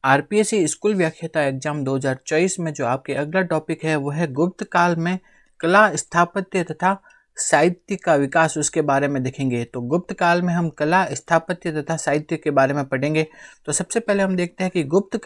RPSC school व्याख्याता exam 2024 में जो आपके अगला टॉपिक है वो है गुप्त काल में कला, स्थापत्य तथा साहित्य का विकास, उसके बारे में देखेंगे। तो गुप्त काल में हम कला, स्थापत्य तथा साहित्य के बारे में पढ़ेंगे। तो सबसे पहले हम देखते हैं कि गुप्त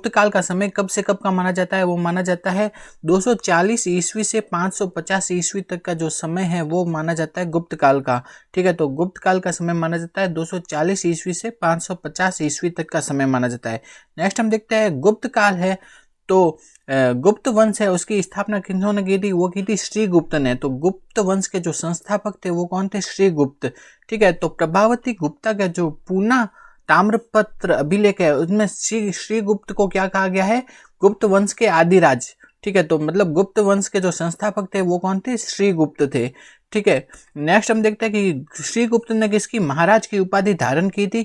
काल का समय कब से कब का माना जाता है। वो माना जाता है 240 ईस्वी से 550 ईस्वी तक का जो समय है वो माना जाता है गुप्त काल का। ठीक है, तो गुप्त काल का समय माना जाता है 240 ईस्वी से 550 ईस्वी तक का समय माना जाता है। नेक्स्ट हम देखते हैं गुप्त काल है तो गुप्त वंश है, उसकी स्थापना किन्होंने की थी? वो की थी श्रीगुप्त ने। तो गुप्त वंश के जो संस्थापक थे वो कौन थे? श्रीगुप्त। ठीक है, तो प्रभावती गुप्ता का जो पूना ताम्रपत्र अभिलेख है उसमें श्रीगुप्त को क्या कहा गया है? गुप्त वंश के आदिराज। ठीक है, तो मतलब गुप्त वंश के जो संस्थापक थे वो कौन थे? श्रीगुप्त थे। ठीक है, नेक्स्ट हम देखते हैं कि श्रीगुप्त ने किसकी महाराज की उपाधि धारण की थी?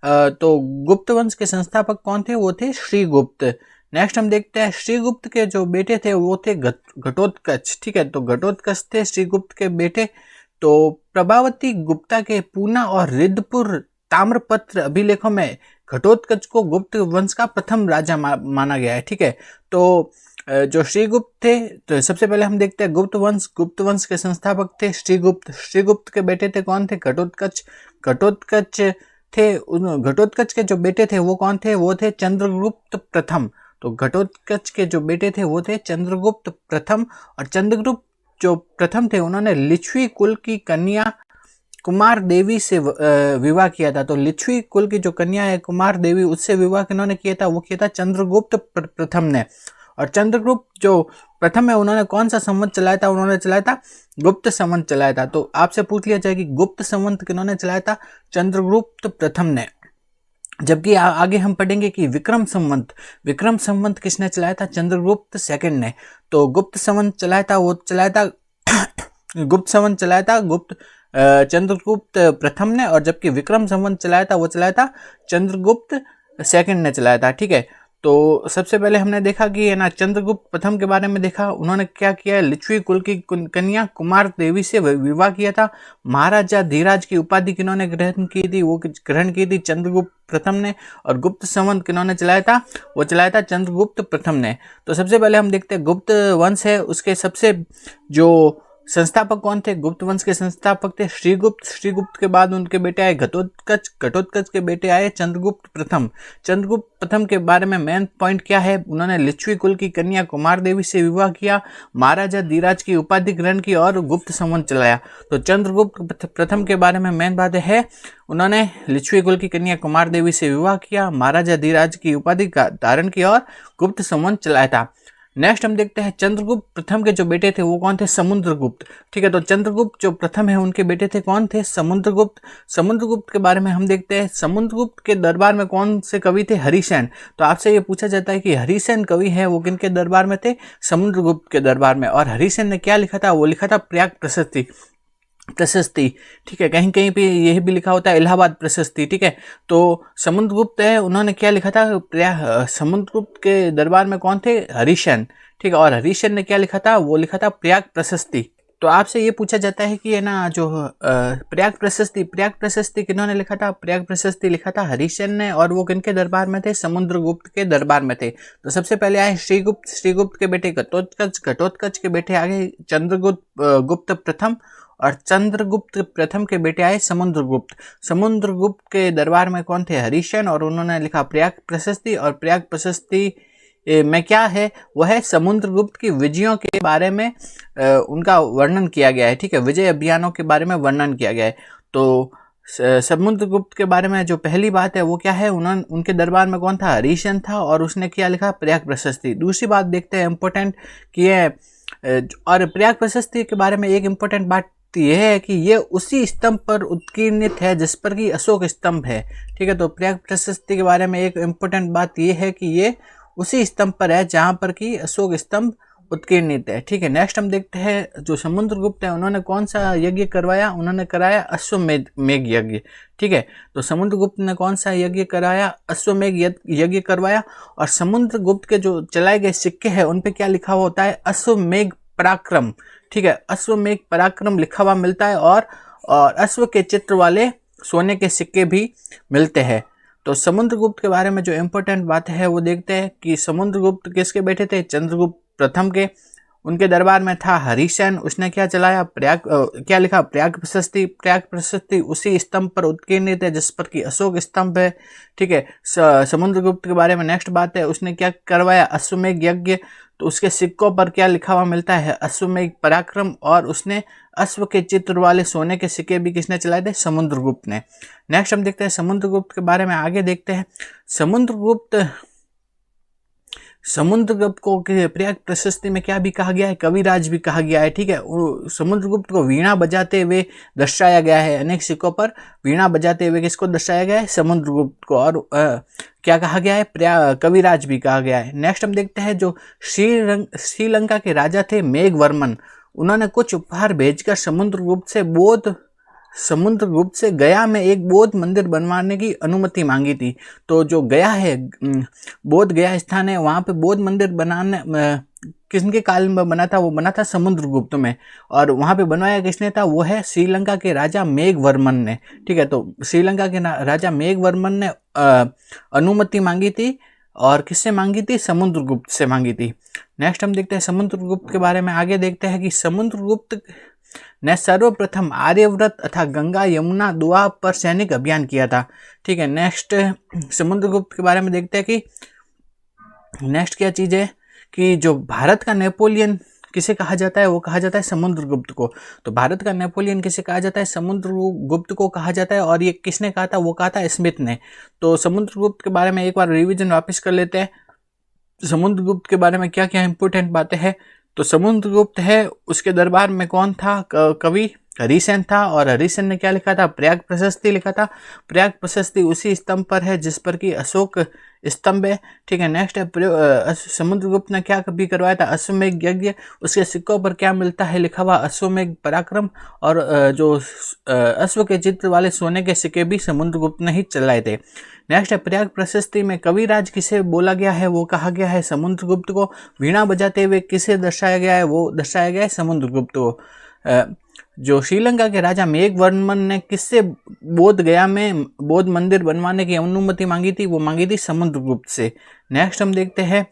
तो गुप्त वंश के संस्थापक कौन थे? वो थे श्रीगुप्त। नेक्स्ट हम देखते हैं श्रीगुप्त के जो बेटे थे वो थे घटोत्कच। ठीक है, तो घटोत्कच थे श्रीगुप्त के बेटे। तो प्रभावती गुप्ता के पूना और रिद्धपुर ताम्रपत्र अभिलेखों में घटोत्कच को गुप्त वंश का प्रथम राजा माना गया है। ठीक है, तो जो श्रीगुप्त थे, तो सबसे पहले हम देखते हैं गुप्त वंश के संस्थापक थे श्रीगुप्त के बेटे थे कौन थे? घटोत्कच थे। घटोत्कच के जो बेटे थे वो कौन थे? वो थे चंद्रगुप्त प्रथम। तो घटोत्कच के जो बेटे थे वो थे चंद्रगुप्त प्रथम, और चंद्रगुप्त जो प्रथम थे उन्होंने लिच्छवी कुल की कन्या कुमार देवी से विवाह किया था। तो लिच्छवी कुल की जो कन्या है कुमार देवी, उससे विवाह किन्होंने किया था? वो किया था चंद्रगुप्त प्रथम ने। और चंद्रगुप्त जो प्रथम है उन्होंने कौन सा संवत चलाया था? उन्होंने चलाया था गुप्त संवत चलाया था। तो आपसे पूछ लिया जाए कि गुप्त संवत किन्होंने चलाया था? चंद्रगुप्त प्रथम ने। जबकि आगे हम पढ़ेंगे कि विक्रम संवत किसने चलाया था? चंद्रगुप्त सेकंड ने। तो गुप्त संवत चलाया था चंद्रगुप्त प्रथम ने, और जबकि विक्रम संवत वो चलाया था चंद्रगुप्त सेकंड ने चलाया था। ठीक है, तो सबसे पहले हमने देखा कि है ना चंद्रगुप्त प्रथम के बारे में देखा। उन्होंने क्या किया? लिच्छवी कुल की कन्या कुमार देवी से विवाह किया था। महाराजा धीराज की उपाधि किन्होंने ग्रहण की थी? वो ग्रहण की थी चंद्रगुप्त प्रथम ने। और गुप्त संवत किन्होंने चलाया था? वो चलाया था चंद्रगुप्त प्रथम ने। तो सबसे पहले हम देखते हैं गुप्त वंश है उसके सबसे जो संस्थापक कौन थे? गुप्त वंश के संस्थापक थे श्रीगुप्त के बाद उनके बेटे आए घटोत्कच के बेटे आए चंद्रगुप्त प्रथम के बारे में मेन पॉइंट क्या है? उन्होंने लिच्छवी कुल की कन्या कुमार देवी से विवाह किया, महाराजा धीराज की उपाधि ग्रहण की और गुप्त संवत चलाया। तो चंद्रगुप्त प्रथम के बारे में मेन बात है उन्होंने लिच्छवी कुल की कन्या कुमार देवी से विवाह किया, महाराजा धीराज की उपाधि धारण की और गुप्त संवत चलाया था। नेक्स्ट हम देखते हैं चंद्रगुप्त प्रथम के जो बेटे थे वो कौन थे? समुद्रगुप्त। ठीक है, तो चंद्रगुप्त जो प्रथम है उनके बेटे थे कौन थे? समुद्रगुप्त के बारे में हम देखते हैं। समुद्रगुप्त के दरबार में कौन से कवि थे? हरिसेन। तो आपसे ये पूछा जाता है कि हरिसेन कवि है वो किनके दरबार में थे? समुद्रगुप्त के दरबार में। और हरिसेन ने क्या लिखा था? वो लिखा था प्रयाग प्रशस्ति। ठीक है, कहीं कहीं पे यह भी लिखा होता है इलाहाबाद प्रशस्ति। ठीक है, तो समुद्रगुप्त है उन्होंने क्या लिखा था? समुद्रगुप्त के दरबार में कौन थे? हरिसेन। ठीक है, और हरिसेन ने क्या लिखा था? वो लिखा था प्रयाग प्रशस्ति। तो आपसे ये पूछा जाता है कि है ना जो प्रयाग प्रशस्ति किन्होंने लिखा था? प्रयाग प्रशस्ति लिखा था हरिसेन ने, और वो किनके दरबार में थे? समुद्रगुप्त के दरबार में थे। तो सबसे पहले आए श्रीगुप्त के बेटे घटोत्कच के बेटे आगे चंद्रगुप्त प्रथम, और चंद्रगुप्त प्रथम के बेटे आए समुद्रगुप्त के दरबार में कौन थे? हरिसेन, और उन्होंने लिखा प्रयाग प्रशस्ति। और प्रयाग प्रशस्ति में क्या है? वह है समुद्रगुप्त की विजयों के बारे में उनका वर्णन किया गया है। ठीक है, विजय अभियानों के बारे में वर्णन किया गया है। तो समुद्रगुप्त के बारे में जो पहली बात है वो क्या है? उनके दरबार में कौन था? हरिसेन था, और उसने क्या लिखा? प्रयाग प्रशस्ति। दूसरी बात देखते हैं इंपॉर्टेंट कि है और प्रयाग प्रशस्ति के बारे में एक इंपॉर्टेंट बात यह है कि ये उसी स्तंभ पर उत्कीर्णित है जिस पर कि अशोक स्तंभ है। ठीक है, तो प्रयाग प्रशस्ति के बारे में एक इंपॉर्टेंट बात यह है कि ये उसी स्तंभ पर है जहां पर कि अशोक स्तंभ उत्कीर्णित है। ठीक है, नेक्स्ट हम देखते हैं जो समुद्रगुप्त है उन्होंने कौन सा यज्ञ करवाया? उन्होंने कराया अश्वमेध यज्ञ। ठीक है, तो समुद्रगुप्त ने कौन सा यज्ञ कराया? अश्वमेध यज्ञ करवाया। और समुद्रगुप्त के जो चलाए गए सिक्के हैं उन पे क्या लिखा हुआ होता है? अश्वमेध पराक्रम। ठीक है, अश्वमेध पराक्रम लिखा हुआ मिलता है, और अश्व के चित्र वाले सोने के सिक्के भी मिलते हैं। तो समुद्रगुप्त के बारे में जो इम्पोर्टेंट बात है वो देखते हैं कि समुद्रगुप्त किसके बेटे थे? चंद्रगुप्त प्रथम के। उनके दरबार में था हरिसेन, उसने क्या चलाया? क्या लिखा? प्रयाग प्रशस्ति। प्रयाग प्रशस्ति उसी स्तंभ पर उत्कीर्णित है जिस पर कि अशोक स्तंभ है। ठीक है। समुद्रगुप्त के बारे में नेक्स्ट बात है, उसने क्या करवाया? अश्वमेध यज्ञ। तो उसके सिक्कों पर क्या लिखा हुआ मिलता है? अश्वमेध पराक्रम। और उसने अश्व के चित्र वाले सोने के सिक्के भी किसने चलाए थे? समुद्रगुप्त ने। नेक्स्ट हम देखते हैं समुद्रगुप्त के बारे में, आगे देखते हैं। समुद्रगुप्त को प्रयाग प्रशस्ति में क्या भी कहा गया है? कविराज भी कहा गया है। ठीक है। समुद्रगुप्त को वीणा बजाते हुए दर्शाया गया है, अनेक सिक्कों पर वीणा बजाते हुए किसको दर्शाया गया है? समुद्रगुप्त को। और क्या कहा गया है? कविराज भी कहा गया है। नेक्स्ट हम देखते हैं जो श्रीलंका के राजा थे मेघवर्मन, उन्होंने कुछ उपहार भेजकर समुद्रगुप्त से गया में एक बौद्ध मंदिर बनवाने की अनुमति मांगी थी। तो जो गया है, बौद्ध गया स्थान है, वहाँ पे बौद्ध मंदिर बनाने किसके काल में बना था? वो बना था समुद्रगुप्त में। और वहाँ पे बनवाया किसने था? वो है श्रीलंका के राजा मेघवर्मन ने। ठीक है। तो श्रीलंका के राजा मेघवर्मन ने अनुमति मांगी थी, और किससे मांगी थी? समुद्रगुप्त से मांगी थी। नेक्स्ट हम देखते हैं समुद्रगुप्त के बारे में, आगे देखते हैं कि समुद्रगुप्त ने सर्वप्रथम आर्यव्रत तथा गंगा यमुना दोआब पर सैनिक अभियान किया था। ठीक है। नेक्स्ट समुद्रगुप्त के बारे में देखते हैं कि नेक्स्ट क्या चीज है कि जो भारत का नेपोलियन किसे कहा जाता है? वो कहा जाता है समुद्रगुप्त को। तो भारत का नेपोलियन किसे कहा जाता है? समुद्रगुप्त को कहा जाता है। और ये किसने कहा था? वो कहा था स्मिथ ने। तो समुद्रगुप्त के बारे में एक बार रिवीजन वापस कर लेते हैं। समुद्रगुप्त के बारे में क्या क्या इंपोर्टेंट बातें हैं। तो समुद्रगुप्त है, उसके दरबार में कौन था? कवि हरिसेन था। और हरिसेन ने क्या लिखा था? प्रयाग प्रशस्ति लिखा था। प्रयाग प्रशस्ति उसी स्तंभ पर है जिस पर कि अशोक स्तंभ है। ठीक है। नेक्स्ट है समुद्रगुप्त ने क्या भी करवाया था? अश्वमेध यज्ञ। उसके सिक्कों पर क्या मिलता है लिखा हुआ? अश्वमेध पराक्रम। और जो अश्व के चित्र वाले सोने के सिक्के भी समुद्रगुप्त ने ही चलाए थे। नेक्स्ट है प्रयाग प्रशस्ति में कविराज किसे बोला गया है? वो कहा गया है समुद्रगुप्त को। वीणा बजाते हुए किसे दर्शाया गया है? वो दर्शाया गया है समुद्रगुप्त को। जो श्रीलंका के राजा मेघवर्मन ने किससे बोध गया में बौद्ध मंदिर बनवाने की अनुमति मांगी थी? वो मांगी थी समुद्रगुप्त से। नेक्स्ट हम देखते हैं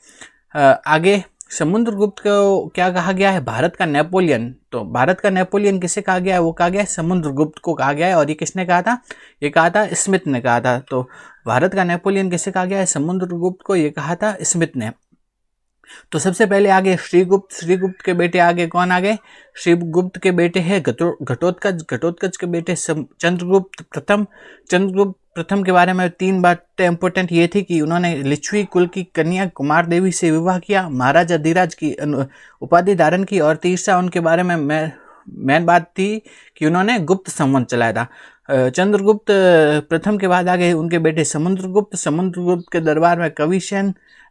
आगे, समुद्रगुप्त को क्या कहा गया है? भारत का नेपोलियन। तो भारत का नेपोलियन किसे कहा गया है? वो कहा गया है समुद्रगुप्त को कहा गया है। और ये किसने कहा था? ये कहा था स्मिथ ने कहा था। तो भारत का नेपोलियन किसे कहा गया है? समुद्रगुप्त को। ये कहा था स्मिथ ने। तो सबसे पहले आगे श्रीगुप्त के बेटे आगे कौन आ गए? श्रीगुप्त के बेटे हैं घटोत्कच के बेटे चंद्रगुप्त प्रथम के बारे में 3 बातें इंपॉर्टेंट ये थी कि उन्होंने लिच्छवी कुल की कन्या कुमार देवी से विवाह किया, महाराजा धीराज की उपाधि धारण की, और तीसरा उनके बारे में मेन बात थी कि उन्होंने गुप्त संवत चलाया था। चंद्रगुप्त प्रथम के बाद आगे उनके बेटे समुद्रगुप्त के दरबार में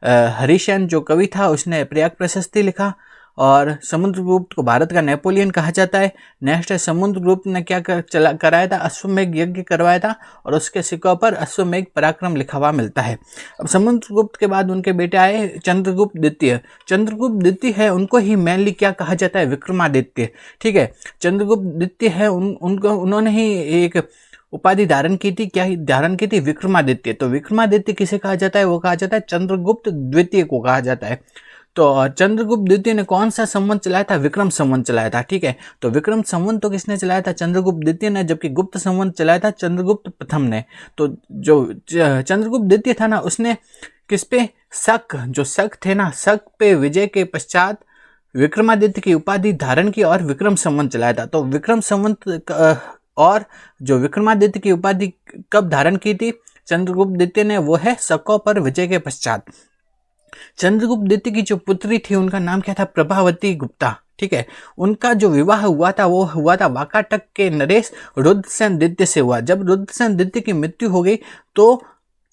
हरिसेन जो कवि था उसने प्रयाग प्रशस्ति लिखा, और समुद्रगुप्त को भारत का नेपोलियन कहा जाता है। नेक्स्ट है समुद्रगुप्त ने क्या कराया था? अश्वमेध यज्ञ करवाया था, और उसके सिक्कों पर अश्वमेध पराक्रम लिखा हुआ मिलता है। अब समुद्रगुप्त के बाद उनके बेटे आए चंद्रगुप्त द्वितीय है, उनको ही मेनली क्या कहा जाता है? विक्रमादित्य। ठीक है। चंद्रगुप्त द्वितीय है, उन्होंने ही एक उपाधि धारण की थी। क्या धारण की थी? विक्रमादित्य। तो विक्रमादित्य किसे कहा जाता है? वो कहा जाता है चंद्रगुप्त द्वितीय को कहा जाता है। तो चंद्रगुप्त द्वितीय ने कौन सा संवत चलाया था? विक्रम संवत चलाया था। ठीक है। तो विक्रम संवत तो किसने चलाया था? चंद्रगुप्त द्वितीय ने, जबकि गुप्त संवत चलाया था चंद्रगुप्त प्रथम ने। तो जो चंद्रगुप्त द्वितीय था ना, उसने किस पे? शक थे ना, शक पे विजय के पश्चात विक्रमादित्य की उपाधि धारण की और विक्रम संवत चलाया था। तो विक्रम संवत और जो विक्रमादित्य की उपाधि कब धारण की थी चंद्रगुप्त द्वितीय ने? वो है शकों पर विजय के पश्चात। चंद्रगुप्त द्वितीय की जो पुत्री थी उनका नाम क्या था? प्रभावती गुप्ता। ठीक है। उनका जो विवाह हुआ था वो हुआ था वाकाटक के नरेश रुद्रसेन द्वितीय से हुआ। जब रुद्रसेन द्वितीय की मृत्यु हो गई तो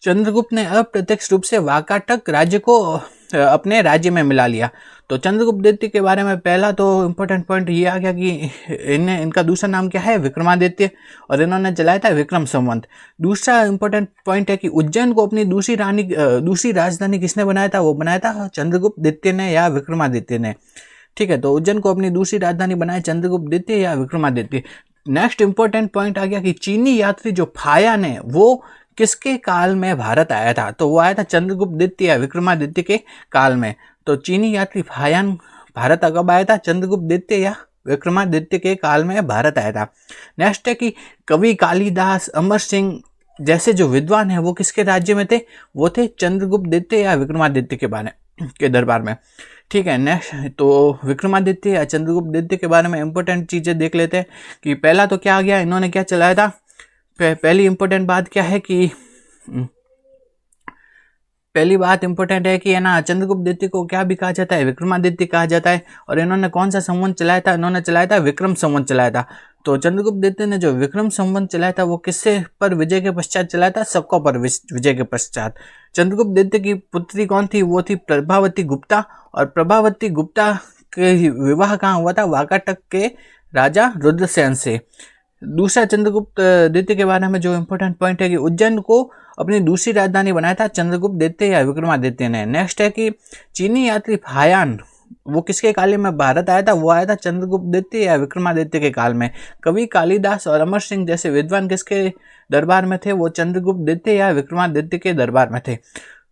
चंद्रगुप्त ने अप्रत्यक्ष रूप से वाकाटक राज्य को अपने राज्य में मिला लिया। तो चंद्रगुप्त द्वितीय के बारे में पहला तो इम्पोर्टेंट पॉइंट ये आ गया कि इनका दूसरा नाम क्या है? विक्रमादित्य, और इन्होंने चलाया था विक्रम संवत। दूसरा इम्पोर्टेंट पॉइंट है कि उज्जैन को अपनी दूसरी राजधानी किसने बनाया था? वो बनाया था चंद्रगुप्त द्वितीय ने या विक्रमादित्य ने। ठीक है। तो उज्जैन को अपनी दूसरी राजधानी बनाया चंद्रगुप्त द्वितीय या विक्रमादित्य। नेक्स्ट इंपॉर्टेंट पॉइंट आ गया कि चीनी यात्री जो फायान है वो किसके काल में भारत आया था? तो वो आया था चंद्रगुप्त द्वितीय या विक्रमादित्य के काल में। तो चीनी यात्री फायान भारत कब आया था? चंद्रगुप्त द्वितीय या विक्रमादित्य के काल में भारत आया था। नेक्स्ट है कि कवि कालिदास, अमर सिंह जैसे जो विद्वान है वो किसके राज्य में थे? वो थे चंद्रगुप्त द्वितीय या विक्रमादित्य के दरबार में। ठीक है, नेक्स्ट तो विक्रमादित्य या चंद्रगुप्त द्वितीय के बारे में इंपॉर्टेंट चीजें देख लेते हैं कि पहला तो क्या आ गया, इन्होंने क्या चलाया था। पहली इंपॉर्टेंट बात क्या है कि पहली बात इंपॉर्टेंट है कि है ना, चंद्रगुप्त द्वितीय को क्या भी कहा जाता है? विक्रमादित्य कहा जाता है। और इन्होंने कौन सा संवत चलाया था? इन्होंने चलाया था विक्रम संवत चलाया था। तो चंद्रगुप्त द्वितीय ने जो विक्रम संवत चलाया था वो किससे पर विजय के पश्चात चलाया था? शकों पर विजय के पश्चात। चंद्रगुप्त द्वितीय की पुत्री कौन थी? वो थी प्रभावती गुप्ता। और प्रभावती गुप्ता के विवाह कहाँ हुआ था? वाकाटक के राजा रुद्रसेन से। दूसरा चंद्रगुप्त द्वितीय के बारे में जो इंपॉर्टेंट पॉइंट है कि उज्जैन को अपनी दूसरी राजधानी बनाया था चंद्रगुप्त द्वितीय या विक्रमादित्य ने। नेक्स्ट है कि चीनी यात्री फायान वो किसके काल में भारत आया था? वो आया था चंद्रगुप्त द्वितीय या विक्रमादित्य के काल में। कवि कालिदास और अमर सिंह जैसे विद्वान किसके दरबार में थे? वो चंद्रगुप्त द्वितीय या विक्रमादित्य के दरबार में थे।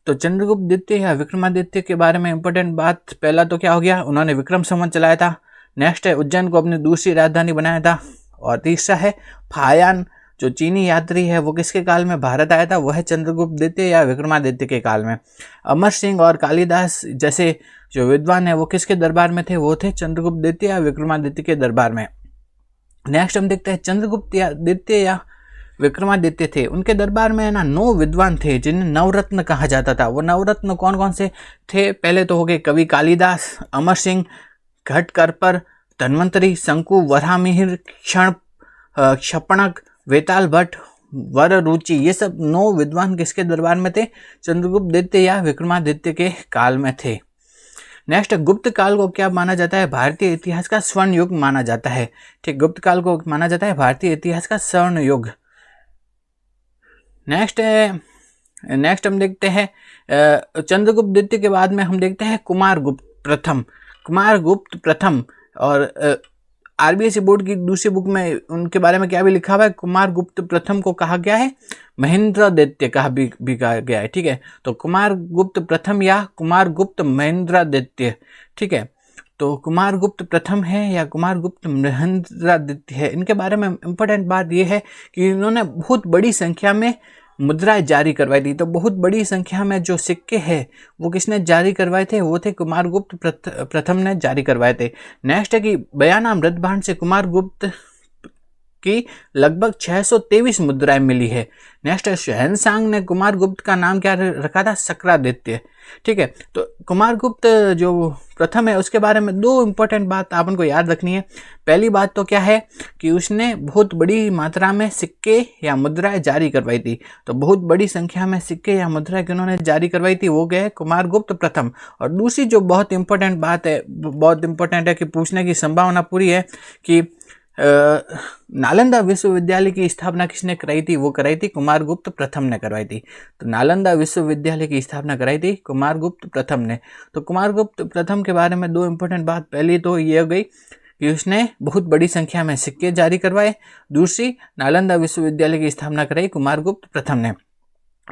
तो चंद्रगुप्त द्वितीय या विक्रमादित्य के बारे में इंपॉर्टेंट बात, पहला तो क्या हो गया, उन्होंने विक्रम संवत चलाया था। नेक्स्ट है उज्जैन को अपनी दूसरी राजधानी बनाया था। और तीसरा है फायान जो चीनी यात्री है वो किसके काल में भारत आया था? वह है चंद्रगुप्त द्वितीय या विक्रमादित्य के काल में। अमर सिंह और कालिदास जैसे जो विद्वान है वो किसके दरबार में थे? वो थे चंद्रगुप्त द्वितीय या विक्रमादित्य के दरबार में। नेक्स्ट हम देखते हैं चंद्रगुप्त द्वितीय या विक्रमादित्य थे, उनके दरबार में है ना 9 विद्वान थे जिन्हें नवरत्न कहा जाता था। वो नवरत्न कौन कौन से थे? पहले तो हो गए कवि कालिदास, अमर सिंह, घटकरपर, धन्वंतरी, शंकु, वराहमिहिर, क्षपणक, वेताल भट्ट, वररुचि, ये सब 9 विद्वान किसके दरबार में थे? चंद्रगुप्त द्वितीय या विक्रमादित्य के काल में थे। नेक्स्ट गुप्त काल को क्या माना जाता है? भारतीय इतिहास का स्वर्ण युग माना जाता है। ठीक, गुप्त काल को माना जाता है भारतीय इतिहास का स्वर्ण युग। नेक्स्ट हम देखते हैं चंद्रगुप्त द्वितीय के बाद में हम देखते हैं कुमारगुप्त प्रथम। और आरबीएसई बोर्ड की दूसरी बुक में उनके बारे में क्या भी लिखा हुआ है? कुमारगुप्त प्रथम को कहा गया है महेंद्रदैत्य कहा भी कहा गया है। ठीक है, तो कुमारगुप्त प्रथम या कुमारगुप्त महेंद्रदैत्य। ठीक है, तो कुमारगुप्त प्रथम है या कुमारगुप्त महेंद्रदैत्य है। इनके बारे में इंपॉर्टेंट बात यह है कि इन्होंने बहुत बड़ी संख्या में मुद्राएं जारी करवाई थी। तो बहुत बड़ी संख्या में जो सिक्के हैं वो किसने जारी करवाए थे? वो थे कुमारगुप्त प्रथम ने जारी करवाए थे। नेक्स्ट है कि बयाना मृतभांड से कुमारगुप्त की लगभग 623 मुद्राएं मिली है। नेक्स्ट है शहनशाह ने कुमारगुप्त का नाम क्या रखा था? सक्रादित्य। ठीक है, तो कुमारगुप्त जो प्रथम है उसके बारे में 2 इंपॉर्टेंट बात आपन को याद रखनी है। पहली बात तो क्या है कि उसने बहुत बड़ी मात्रा में सिक्के या मुद्राएं जारी करवाई थी। तो बहुत बड़ी संख्या में सिक्के या मुद्राएं उन्होंने जारी करवाई थी, वो गए कुमारगुप्त प्रथम। और दूसरी जो बहुत इंपॉर्टेंट बात है, बहुत इंपॉर्टेंट है कि पूछने की संभावना पूरी है कि नालंदा विश्वविद्यालय की स्थापना किसने कराई थी? वो कराई थी कुमारगुप्त प्रथम ने करवाई थी। तो नालंदा विश्वविद्यालय की स्थापना कराई थी कुमारगुप्त प्रथम ने। तो कुमारगुप्त प्रथम के बारे में 2 इंपॉर्टेंट बात, पहली तो ये हो गई कि उसने बहुत बड़ी संख्या में सिक्के जारी करवाए, दूसरी नालंदा विश्वविद्यालय की स्थापना कराई कुमारगुप्त प्रथम ने।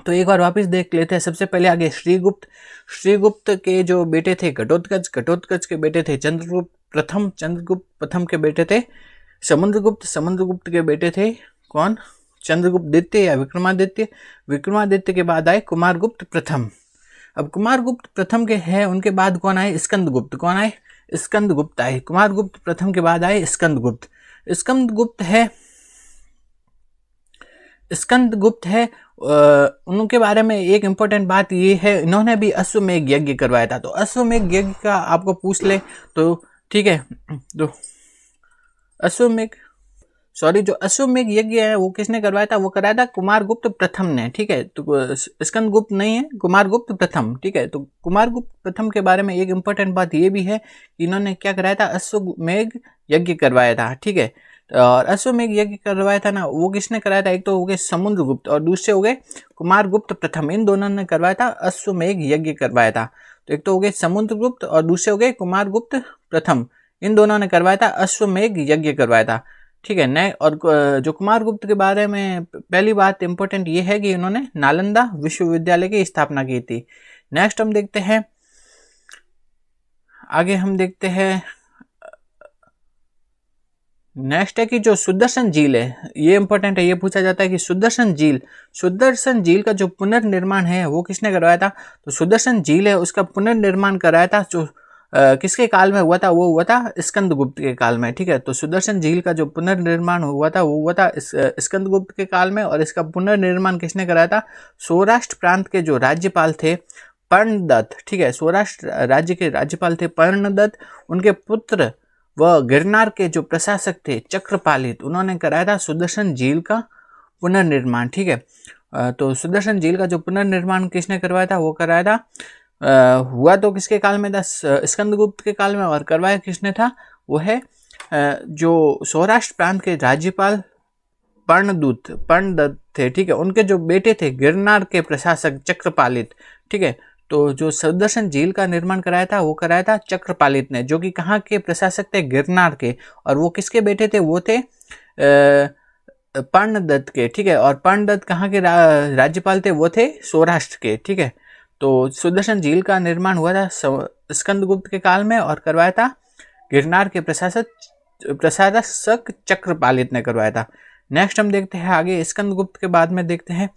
तो एक बार वापस देख लेते हैं। सबसे पहले आगे श्रीगुप्त के जो बेटे थे घटोत्कच के बेटे थे चंद्रगुप्त प्रथम के बेटे थे समुद्रगुप्त के बेटे थे कौन? चंद्रगुप्त द्वितीय या विक्रमादित्य के बाद आए कुमारगुप्त प्रथम। अब कुमारगुप्त प्रथम के हैं, उनके बाद कौन आए? स्कंदगुप्त आए। कुमारगुप्त प्रथम के बाद आए स्कंदगुप्त है। उनके बारे में एक इंपॉर्टेंट बात ये है, इन्होंने भी अश्वमेघ यज्ञ करवाया था। तो अश्वमेघ यज्ञ का आपको पूछ ले तो ठीक है, तो जो अश्वमेघ यज्ञ है वो किसने करवाया था? वो कराया था कुमारगुप्त प्रथम ने। ठीक है, तो स्कंदगुप्त नहीं है, कुमारगुप्त प्रथम। ठीक है, तो कुमारगुप्त प्रथम के बारे में एक इंपॉर्टेंट बात ये भी है कि इन्होंने क्या कराया था? अश्वमेघ यज्ञ करवाया था। ठीक है, और अश्वमेघ यज्ञ करवाया था ना, वो किसने कराया था? एक तो हो गए समुद्रगुप्त और दूसरे हो गए कुमारगुप्त प्रथम। इन दोनों ने करवाया था, अश्वमेघ यज्ञ करवाया था। तो एक तो हो गए समुद्रगुप्त और दूसरे हो गए कुमारगुप्त प्रथम। इन दोनों ने करवाया था, अश्वमेघ यज्ञ करवाया था। ठीक है। नए और जो कुमार गुप्त के बारे में पहली बात इंपॉर्टेंट ये है कि इन्होंने नालंदा विश्वविद्यालय की स्थापना की थी। नेक्स्ट हम देखते हैं, आगे हम देखते हैं, नेक्स्ट है कि जो सुदर्शन झील है, ये इंपॉर्टेंट है, ये पूछा जाता है कि सुदर्शन झील का जो पुनर्निर्माण है वो किसने करवाया था। तो सुदर्शन झील है उसका पुनर्निर्माण कराया था जो किसके काल में हुआ था, वो हुआ था स्कंदगुप्त के काल में। ठीक है, तो सुदर्शन झील का जो पुनर्निर्माण हुआ था वो हुआ था स्कंदगुप्त के काल में, और इसका पुनर्निर्माण किसने कराया था, सौराष्ट्र प्रांत के जो राज्यपाल थे पर्णदत्त। ठीक है, सौराष्ट्र राज्य के राज्यपाल थे पर्णदत्त, उनके पुत्र वह गिरनार के जो प्रशासक थे चक्रपालित, उन्होंने कराया था सुदर्शन झील का पुनर्निर्माण। ठीक है, तो सुदर्शन झील का जो पुनर्निर्माण किसने करवाया था, वो कराया था हुआ तो किसके काल में था, स्कंदगुप्त के काल में, और करवाया किसने था, वो है जो सौराष्ट्र प्रांत के राज्यपाल पर्णदत्त थे। ठीक है, उनके जो बेटे थे गिरनार के प्रशासक चक्रपालित। ठीक है, तो जो सुदर्शन झील का निर्माण कराया था वो कराया था चक्रपालित ने, जो कि कहाँ के प्रशासक थे, गिरनार के, और वो किसके बेटे थे, वो थे पर्णदत्त के। ठीक है, और पर्णदत्त कहाँ के राज्यपाल थे, वो थे सौराष्ट्र के। ठीक है, तो सुदर्शन झील का निर्माण हुआ था स्कंदगुप्त के काल में और करवाया था गिरनार के प्रशासक चक्रपालित ने करवाया था। नेक्स्ट हम देखते हैं आगे, स्कंदगुप्त के बाद में देखते हैं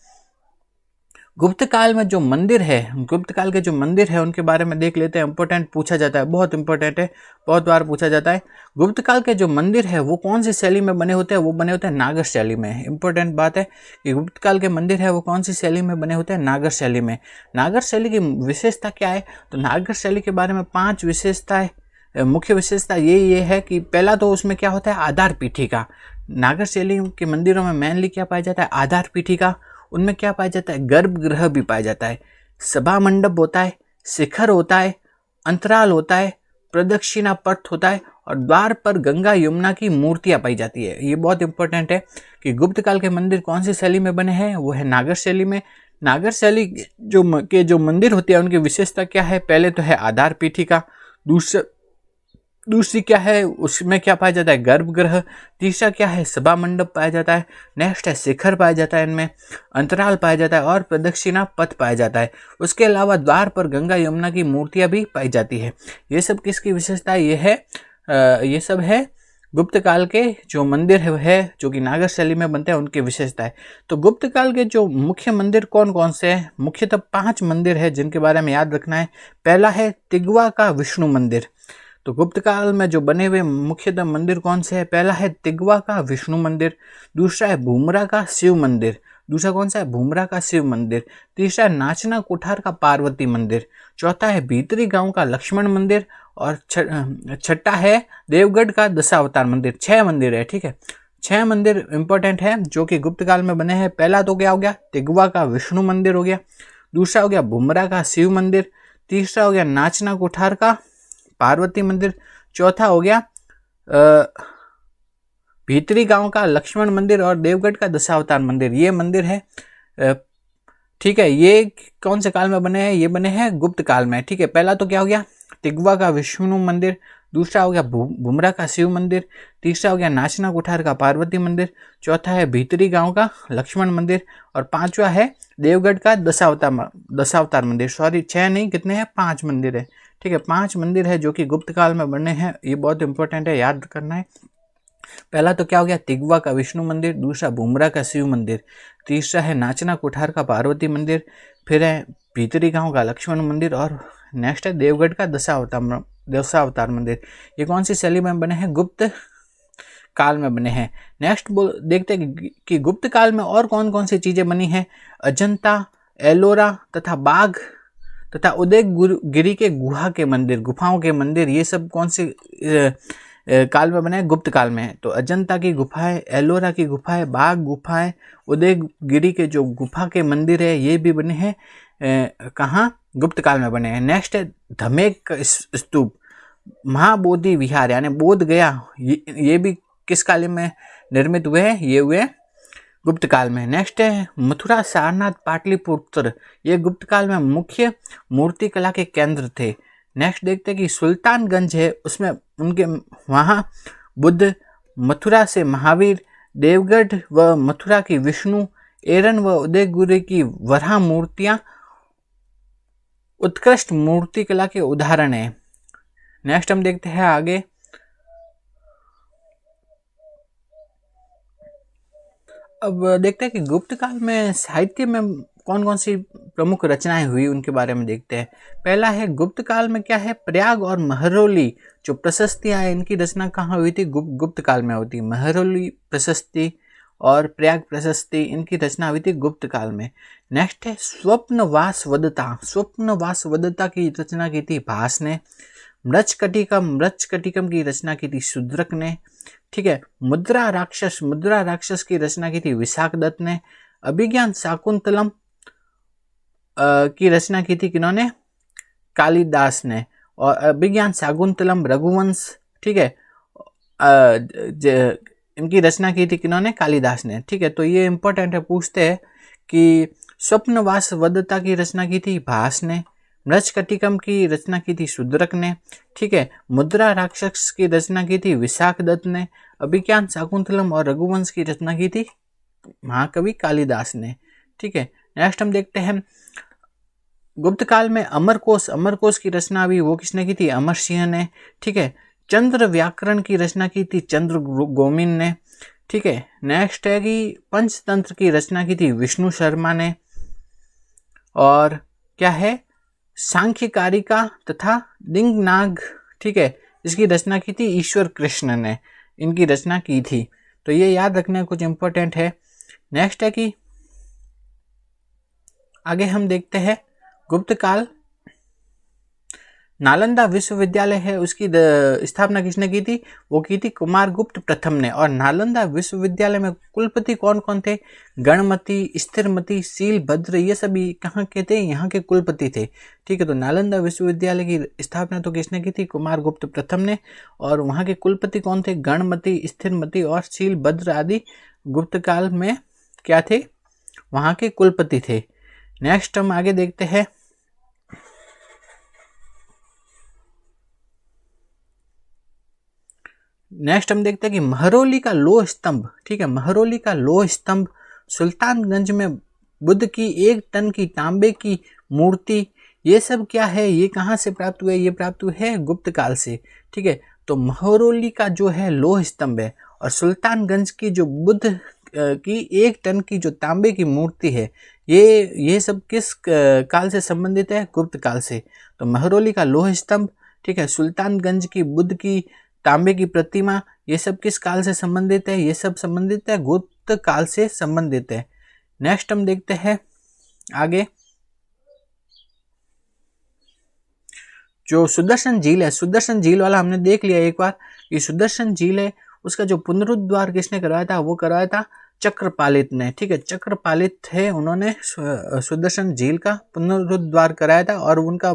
गुप्त काल में जो मंदिर है, गुप्त काल के जो मंदिर है उनके बारे में देख लेते हैं। इंपॉर्टेंट पूछा जाता है, बहुत इंपॉर्टेंट है, बहुत बार पूछा जाता है। गुप्त काल के जो मंदिर है वो कौन सी शैली में बने होते हैं, वो बने होते हैं नागर शैली में। इंपॉर्टेंट बात है कि गुप्त काल के मंदिर है वो कौन सी शैली में बने होते हैं, नागर शैली में। नागर शैली की विशेषता क्या है, तो नागर शैली के बारे में 5 विशेषताएं, मुख्य विशेषता ये है कि पहला तो उसमें क्या होता है, आधार पीठिका। नागर शैली के मंदिरों में मेनली क्या पाया जाता है, आधार पीठिका। उनमें क्या पाया जाता है, गर्भगृह भी पाया जाता है, सभा मंडप होता है, शिखर होता है, अंतराल होता है, प्रदक्षिणा पथ होता है, और द्वार पर गंगा यमुना की मूर्तियां पाई जाती है। ये बहुत इंपॉर्टेंट है कि गुप्त काल के मंदिर कौन सी शैली में बने हैं, वो है नागर शैली में। नागर शैली जो मंदिर होते हैं उनकी विशेषता क्या है, पहले तो है आधार पीठिका, दूसरी क्या है, उसमें क्या पाया जाता है, गर्भगृह। तीसरा क्या है, सभा मंडप पाया जाता है। नेक्स्ट है शिखर पाया जाता है, इनमें अंतराल पाया जाता है, और प्रदक्षिणा पथ पाया जाता है। उसके अलावा द्वार पर गंगा यमुना की मूर्तियां भी पाई जाती है। ये सब किसकी विशेषता है, ये सब है गुप्त काल के जो मंदिर है जो कि नागर शैली में बनते हैं उनकी विशेषता है। तो गुप्त काल के जो मुख्य मंदिर कौन कौन से हैं, मुख्यतः 5 मंदिर है जिनके बारे में याद रखना है। पहला है तिगवा का विष्णु मंदिर। तो गुप्त काल में जो बने हुए मुख्यतः मंदिर कौन से हैं, पहला है तिगवा का विष्णु मंदिर, दूसरा है भूमरा का शिव मंदिर, दूसरा कौन सा है, भूमरा का शिव मंदिर, तीसरा है नाचना कुठार का पार्वती मंदिर, चौथा है भीतरी गांव का लक्ष्मण मंदिर, और छठा है देवगढ़ का दशावतार मंदिर। 6 मंदिर है। ठीक है, 6 मंदिर इंपॉर्टेंट है जो कि गुप्त काल में बने हैं। पहला तो क्या हो गया, तिगवा का विष्णु मंदिर हो गया, दूसरा हो गया भूमरा का शिव मंदिर, तीसरा हो गया नाचना कुठार का पार्वती मंदिर, चौथा हो गया भीतरी गांव का लक्ष्मण मंदिर, और देवगढ़ का दशावतार मंदिर। ये मंदिर है। ठीक है, ये कौन से काल में बने हैं, ये बने हैं गुप्त काल में। ठीक है, पहला तो क्या हो गया, तिगवा का विष्णु मंदिर, दूसरा हो गया भूमरा का शिव मंदिर, तीसरा हो गया नाचना कुठार का पार्वती मंदिर, चौथा है भीतरी गांव का लक्ष्मण मंदिर, और पांचवा है देवगढ़ का दशावतार मंदिर। सॉरी, 6 नहीं, कितने हैं, 5 मंदिर है। ठीक है, 5 मंदिर है जो कि गुप्त काल में बने हैं। ये बहुत इंपॉर्टेंट है, याद करना है। पहला तो क्या हो गया, तिगवा का विष्णु मंदिर, दूसरा भूमरा का शिव मंदिर, तीसरा है नाचना कुठार का पार्वती मंदिर, फिर है भीतरी गांव का लक्ष्मण मंदिर, और नेक्स्ट है देवगढ़ का दशावतार मंदिर। ये कौन सी शैली में बने हैं, गुप्त काल में बने हैं। नेक्स्ट देखते हैं कि गुप्त काल में और कौन कौन सी चीजें बनी हैं। अजंता, एलोरा तथा बाघ तथा उदयगिरी के गुफाओं के मंदिर, ये सब कौन से काल में बने हैं, गुप्त काल में है। तो अजंता की गुफाएं, एलोरा की गुफाएं, बाघ गुफाएं, उदयगिरी के जो गुफा के मंदिर है ये भी बने हैं कहाँ, गुप्त काल में बने हैं। नेक्स्ट है धमेक स्तूप, महाबोधि विहार यानी बोध गया, ये भी किस काल में निर्मित हुए हैं, ये हुए गुप्त काल में। नेक्स्ट है मथुरा, सारनाथ, पाटलिपुत्र, ये गुप्त काल में मुख्य मूर्ति कला के केंद्र थे। नेक्स्ट देखते हैं कि सुल्तानगंज है, उसमें उनके वहाँ बुद्ध मथुरा से महावीर, देवगढ़ व मथुरा की विष्णु, एरन व उदयगिरि की वराह मूर्तियां उत्कृष्ट मूर्ति कला के उदाहरण है। नेक्स्ट हम देखते हैं आगे। अब देखते हैं कि गुप्त काल में साहित्य में कौन कौन सी प्रमुख रचनाएं हुई, उनके बारे में देखते हैं। पहला है गुप्त काल में क्या है, प्रयाग और महरौली जो प्रशस्तियां हैं इनकी रचना कहाँ हुई थी, गुप्त काल में होती। महरौली प्रशस्ति और प्रयाग प्रशस्ति इनकी रचना हुई थी गुप्त काल में। नेक्स्ट है स्वप्नवासवदता। स्वप्नवासवदता की रचना की थी भास ने। मृच्छकटिकम की रचना की थी शूद्रक ने। ठीक है। मुद्रा राक्षस की रचना की थी विशाख दत्त ने। अभिज्ञान शाकुंतलम की रचना की थी किन्होंने, कालिदास ने। और अभिज्ञान शाकुंतलम रघुवंश, ठीक है, इनकी रचना की थी किन्होंने, कालिदास ने। ठीक है, तो ये इंपॉर्टेंट है, पूछते हैं कि स्वप्नवासवदता की रचना की थी भास ने। मृच्छकटिकम की रचना की थी शूद्रक ने। ठीक है। मुद्रा राक्षस की रचना की थी विशाख दत्त ने। अभिज्ञान शाकुंतलम और रघुवंश की रचना की थी महाकवि कालिदास ने। ठीक है। नेक्स्ट हम देखते हैं गुप्त काल में अमरकोश की रचना भी वो किसने की थी, अमर सिंह ने। ठीक है। चंद्र व्याकरण की रचना की थी चंद्र गोमिन ने। ठीक है। नेक्स्ट है कि पंचतंत्र की रचना की थी विष्णु शर्मा ने। और क्या है, सांख्यकारिका तथा दिंगनाग, ठीक है, इसकी रचना की थी ईश्वर कृष्ण ने, इनकी रचना की थी। तो ये याद रखना कुछ इंपॉर्टेंट है। नेक्स्ट है कि आगे हम देखते हैं गुप्त काल नालंदा विश्वविद्यालय है, उसकी स्थापना किसने की थी, वो की थी कुमारगुप्त प्रथम ने। और नालंदा विश्वविद्यालय में कुलपति कौन कौन थे, गणमति, स्थिरमति, शीलभद्र, ये सभी कहाँ के थे, यहाँ के कुलपति थे। ठीक है। तो नालंदा विश्वविद्यालय की स्थापना तो किसने की थी, कुमारगुप्त प्रथम ने। और वहाँ के कुलपति कौन थे, गणमति, स्थिरमति और शीलभद्र आदि गुप्त काल में क्या थे, वहाँ के कुलपति थे। नेक्स्ट हम आगे देखते हैं कि महरौली का लोह स्तंभ, ठीक है, महरौली का लोह स्तंभ, सुल्तानगंज में बुद्ध की 1 टन की तांबे की मूर्ति, ये सब क्या है, ये कहाँ से प्राप्त हुए, ये प्राप्त हुए है गुप्त काल से। ठीक है। तो महरौली का जो है लोह स्तंभ है और सुल्तानगंज की जो बुद्ध की 1 टन की जो तांबे की मूर्ति है, ये सब किस काल से संबंधित है, गुप्त काल से। तो महरौली का लोह स्तंभ, ठीक है, सुल्तानगंज की बुद्ध की तांबे की प्रतिमा, ये सब किस काल से संबंधित है, ये सब संबंधित है गुप्त काल से संबंधित है। नेक्स्ट हम देखते हैं आगे जो सुदर्शन झील है, सुदर्शन झील वाला हमने देख लिया एक बार, ये सुदर्शन झील है, उसका जो पुनरुद्धार किसने करवाया था, वो करवाया था चक्रपालित ने। ठीक है। चक्रपालित है, उन्होंने सुदर्शन झील का पुनरुद्धार कराया था। और उनका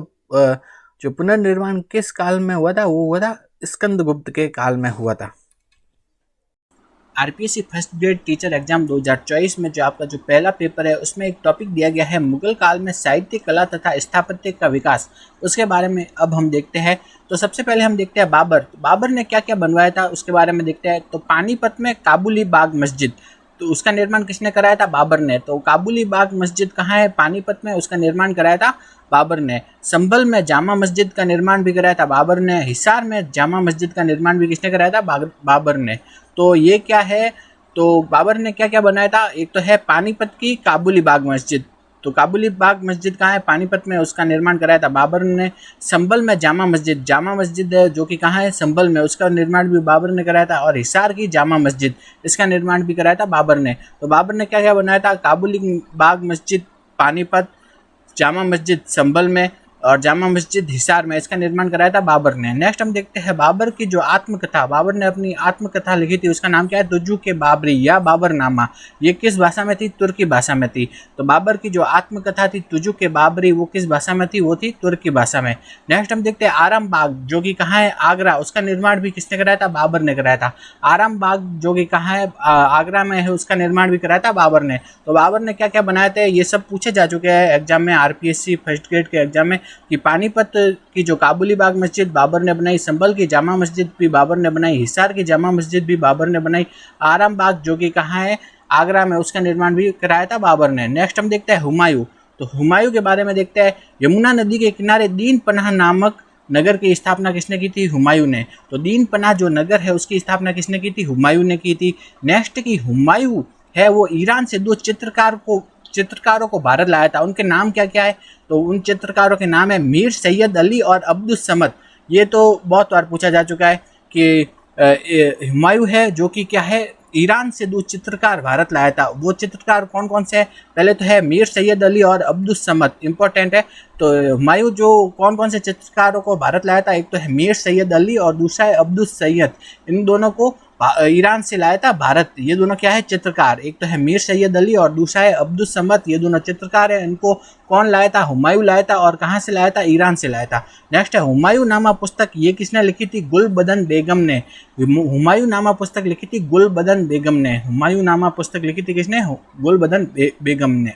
जो पुनर्निर्माण किस काल में हुआ था, वो हुआ था स्कंदगुप्त के काल में हुआ था। RPSC first grade teacher exam 2024 में जो आपका जो पहला पेपर है उसमें एक टॉपिक दिया गया है मुगल काल में साहित्य, कला तथा स्थापत्य का विकास, उसके बारे में अब हम देखते हैं। तो सबसे पहले हम देखते हैं बाबर ने क्या क्या बनवाया था उसके बारे में देखते हैं। तो पानीपत में काबुली बाग मस्जिद, तो उसका निर्माण किसने कराया था, बाबर ने। तो काबुली बाग मस्जिद कहाँ है, पानीपत में, उसका निर्माण कराया था बाबर ने। संभल में जामा मस्जिद का निर्माण भी कराया था बाबर ने। हिसार में जामा मस्जिद का निर्माण भी किसने कराया था, बाबर ने। तो ये क्या है, तो बाबर ने क्या क्या बनाया था, एक तो है पानीपत की काबुली बाग मस्जिद, तो काबुली बाग मस्जिद कहाँ है, पानीपत में, उसका निर्माण कराया था बाबर ने। संभल में जामा मस्जिद है जो कि कहाँ है, संभल में, उसका निर्माण भी बाबर ने कराया था। और हिसार की जामा मस्जिद, इसका निर्माण भी कराया था बाबर ने। तो बाबर ने क्या क्या बनाया था, काबुली बाग मस्जिद पानीपत, जामा मस्जिद संभल में और जामा मस्जिद हिसार में, इसका निर्माण कराया था बाबर ने। नेक्स्ट हम देखते हैं बाबर की जो आत्मकथा, बाबर ने अपनी आत्मकथा लिखी थी, उसका नाम क्या है, तुजू के बाबरी या बाबरनामा। ये किस भाषा में थी, तुर्की भाषा में थी। तो बाबर की जो आत्मकथा थी तुजू के बाबरी, वो किस भाषा में थी, वो थी तुर्की भाषा में। नेक्स्ट हम देखते हैं आराम बाग जो कि कहाँ है, आगरा, उसका निर्माण भी किसने कराया था, बाबर ने कराया था। आराम बाग जो कि कहाँ है, आगरा में है, उसका निर्माण भी कराया था बाबर ने। तो बाबर ने क्या क्या बनाए थे, ये सब पूछे जा चुके हैं एग्जाम में, आरपीएससी फर्स्ट ग्रेड के एग्जाम में। कि पानीपत की जो काबुली बाग मस्जिद बाबर ने बनाई, संभल की जामा मस्जिद भी बाबर ने बनाई, हिसार की जामा मस्जिद भी बाबर ने बनाई, आराम बाग जो कि कहाँ है, आगरा में, उसका निर्माण भी कराया था बाबर ने। नेक्स्ट हम देखते हैं हुमायूं। तो हुमायूं के बारे में देखते हैं। यमुना नदी के किनारे दीन पनाह नामक नगर की स्थापना किसने की थी? हुमायूं ने। तो दीन पनाह जो नगर है उसकी स्थापना किसने की थी? हुमायूं ने की थी। नेक्स्ट की हुमायूं है वो ईरान से दो चित्रकारों को भारत लाया था। उनके नाम क्या क्या है? तो उन चित्रकारों के नाम है मीर सैयद अली और अब्दुल समद। ये तो बहुत बार पूछा जा चुका है कि हुमायूं है जो कि क्या है, ईरान से दो चित्रकार भारत लाया था। वो चित्रकार कौन कौन से हैं? पहले तो है मीर सैयद अली और अब्दुल समद, इंपॉर्टेंट है। तो हुमायूं जो कौन कौन से चित्रकारों को भारत लाया था? एक तो है मीर सैयद अली और दूसरा है अब्दुल सैयद। इन दोनों को ईरान से लाया था भारत। ये दोनों क्या है? चित्रकार। एक तो है मीर सैयद अली और दूसरा है अब्दुल समद। ये दोनों चित्रकार है। इनको कौन लाया था? हुमायूं लाया था। और कहाँ से लाया था? ईरान से लाया था। नेक्स्ट है हुमायूं नामा पुस्तक, ये किसने लिखी थी? गुलबदन बेगम ने। हुमायूं नामा पुस्तक लिखी थी गुलबदन बेगम ने। हुमायूं नामा पुस्तक लिखी थी किसने? गुलबदन बेगम ने।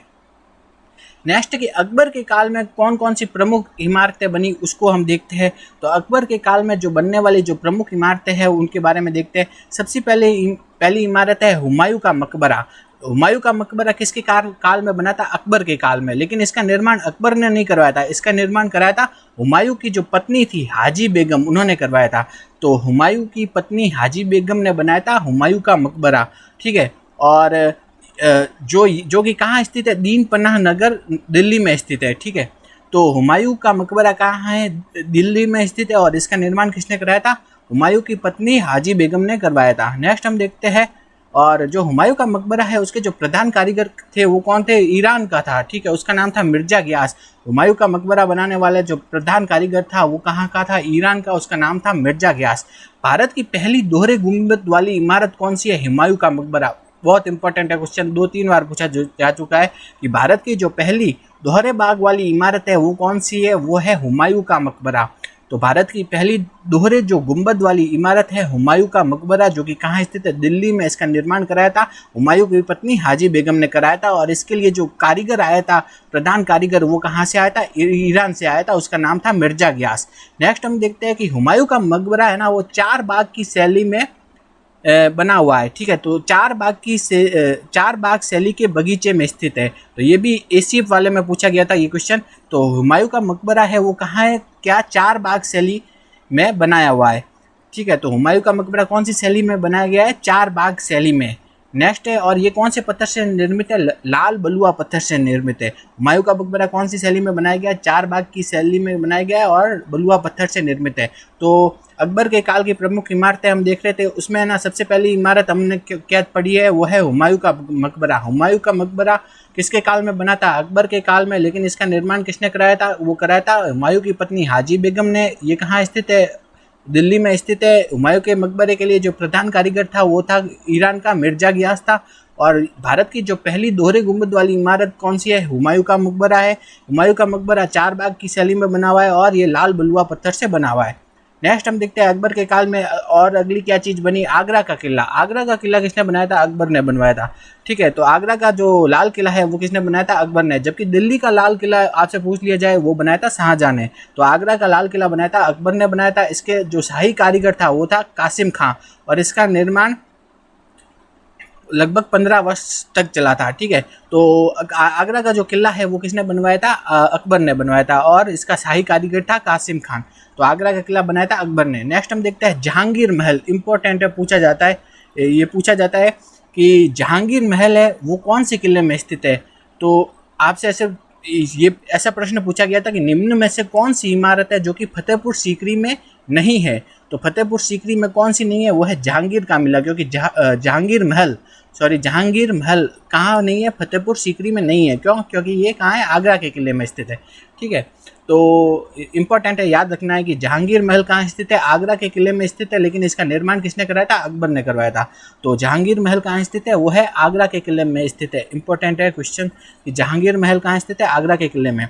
नेक्स्ट कि अकबर के काल में कौन कौन सी प्रमुख इमारतें बनी, उसको हम देखते हैं। तो अकबर के काल में जो बनने वाली जो प्रमुख इमारतें हैं उनके बारे में देखते हैं। सबसे पहली इमारत है हुमायूं का मकबरा। हुमायूं का मकबरा किसके काल में बना था? अकबर के काल में। लेकिन इसका निर्माण अकबर ने नहीं करवाया था, इसका निर्माण कराया था हुमायूं की जो पत्नी थी हाजी बेगम, उन्होंने करवाया था। तो हुमायूं की पत्नी हाजी बेगम ने बनाया था हुमायूं का मकबरा, ठीक है। और जो कि कहाँ स्थित है? दीन पनाह नगर, दिल्ली में स्थित है, ठीक है। तो हुमायूं का मकबरा कहाँ है? दिल्ली में स्थित है। और इसका निर्माण किसने कराया था? हुमायूं की पत्नी हाजी बेगम ने करवाया था। नेक्स्ट हम देखते हैं। और जो हुमायूं का मकबरा है उसके जो प्रधान कारीगर थे वो कौन थे? ईरान का था, ठीक है। उसका नाम था मिर्जा गियास। हुमायूं का मकबरा बनाने वाले जो प्रधान कारीगर था वो कहाँ का था? ईरान का। उसका नाम था मिर्जा गियास। भारत की पहली दोहरे गुंबद वाली इमारत कौन सी है? हुमायूं का मकबरा। बहुत इंपॉर्टेंट है, क्वेश्चन 2-3 बार पूछा जा चुका है कि भारत की जो पहली दोहरे बाग वाली इमारत है वो कौन सी है? वो है हुमायूं का मकबरा। तो भारत की पहली दोहरे जो गुंबद वाली इमारत है हुमायूं का मकबरा, जो कि कहाँ स्थित है? दिल्ली में। इसका निर्माण कराया था हुमायूं की पत्नी हाजी बेगम ने कराया था। और इसके लिए जो कारीगर आया था, प्रधान कारीगर, वो कहाँ से आया था? ईरान से आया था। उसका नाम था मिर्जा गियास। नेक्स्ट हम देखते हैं कि हुमायूं का मकबरा है ना वो 4 बाग की शैली में बना हुआ है, ठीक है। तो 4 बाग शैली के बगीचे में स्थित है। तो ये भी एसीएफ वाले में पूछा गया था ये क्वेश्चन। तो हुमायूं का मकबरा है वो कहाँ है? क्या 4 बाग शैली में बनाया हुआ है, ठीक है। तो हुमायूं का मकबरा कौन सी शैली में बनाया गया है? 4 बाग शैली में। नेक्स्ट है, और ये कौन से पत्थर से निर्मित है? लाल बलुआ पत्थर से निर्मित है। हुमायूं का मकबरा कौन सी शैली में बनाया गया? 4 बाग की शैली में बनाया गया है और बलुआ पत्थर से निर्मित है। तो अकबर के काल की प्रमुख इमारतें हम देख रहे थे, उसमें ना सबसे पहली इमारत हमने क्या पढ़ी है? वो है हुमायूं का मकबरा। हुमायूं का मकबरा किसके काल में बना था? अकबर के काल में। लेकिन इसका निर्माण किसने कराया था? वो कराया था हुमायूं की पत्नी हाजी बेगम ने। ये कहाँ स्थित है? दिल्ली में स्थित है। हुमायूं के मकबरे के लिए जो प्रधान कारीगर था वो था ईरान का मिर्जा गियास था। और भारत की जो पहली दोहरे गुंबद वाली इमारत कौन सी है? हुमायूं का मकबरा है। हुमायूं का मकबरा 4 बाग की शैली में बना हुआ है और ये लाल बलुआ पत्थर से बना हुआ है। नेक्स्ट हम देखते हैं अकबर के काल में और अगली क्या चीज़ बनी? आगरा का किला। आगरा का किला किसने बनाया था? अकबर ने बनवाया था, ठीक है। तो आगरा का जो लाल किला है वो किसने बनाया था? अकबर ने। जबकि दिल्ली का लाल किला आपसे पूछ लिया जाए वो बनाया था शाहजहां ने। तो आगरा का लाल किला बनाया था अकबर ने बनाया था। इसके जो शाही कारीगर था वो था कासिम खां। और इसका निर्माण लगभग 15 वर्ष तक चला था, ठीक है। तो आगरा का जो किला है वो किसने बनवाया था? अकबर ने बनवाया था। और इसका शाही कारीगर था कासिम खान। तो आगरा का किला बनाया था अकबर ने। नेक्स्ट हम देखते हैं जहांगीर महल। इंपॉर्टेंट है, पूछा जाता है, ये पूछा जाता है कि जहांगीर महल है वो कौन से किले में स्थित है। तो आपसे ऐसा प्रश्न पूछा गया था कि निम्न में से कौन सी इमारत है जो कि फतेहपुर सीकरी में नहीं है। तो फतेहपुर सीकरी में कौन सी नहीं है? वो है जहांगीर का किला। क्योंकि जहांगीर महल कहाँ नहीं है? फतेहपुर सीकरी में नहीं है। क्यों? क्योंकि ये कहाँ है? आगरा के किले में स्थित है, ठीक है। तो इम्पोर्टेंट है, याद रखना है कि जहांगीर महल कहाँ स्थित है? आगरा के किले में स्थित है। लेकिन इसका निर्माण किसने कराया था? अकबर ने करवाया था। तो जहांगीर महल कहाँ स्थित है? वो है आगरा के किले में स्थित है। इंपॉर्टेंट है क्वेश्चन कि जहांगीर महल कहाँ स्थित है? आगरा के किले में।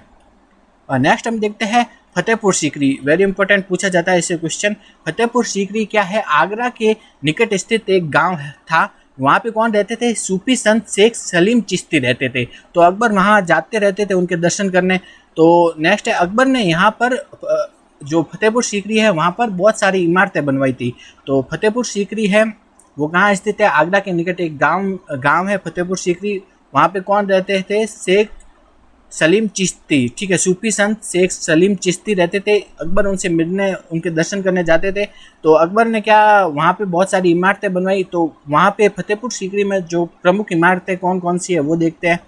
और नेक्स्ट हम देखते हैं फतेहपुर सीकरी। वेरी इंपॉर्टेंट, पूछा जाता है इससे क्वेश्चन। फतेहपुर सीकरी क्या है? आगरा के निकट स्थित एक गांव था वहाँ पे कौन रहते थे? सूफी संत शेख सलीम चिश्ती रहते थे। तो अकबर वहाँ जाते रहते थे उनके दर्शन करने। तो नेक्स्ट है, अकबर ने यहाँ पर जो फतेहपुर सीकरी है वहाँ पर बहुत सारी इमारतें बनवाई थी। तो फतेहपुर सीकरी है वो कहाँ स्थित है? आगरा के निकट एक गांव है फतेहपुर सीकरी। वहाँ पे कौन रहते थे? शेख सलीम चिश्ती, ठीक है, सूफी संत शेख सलीम चिश्ती रहते थे। अकबर उनसे मिलने, उनके दर्शन करने जाते थे। तो अकबर ने क्या वहाँ पे बहुत सारी इमारतें बनवाई। तो वहाँ पे फतेहपुर सीकरी में जो प्रमुख इमारतें कौन कौन सी है वो देखते हैं।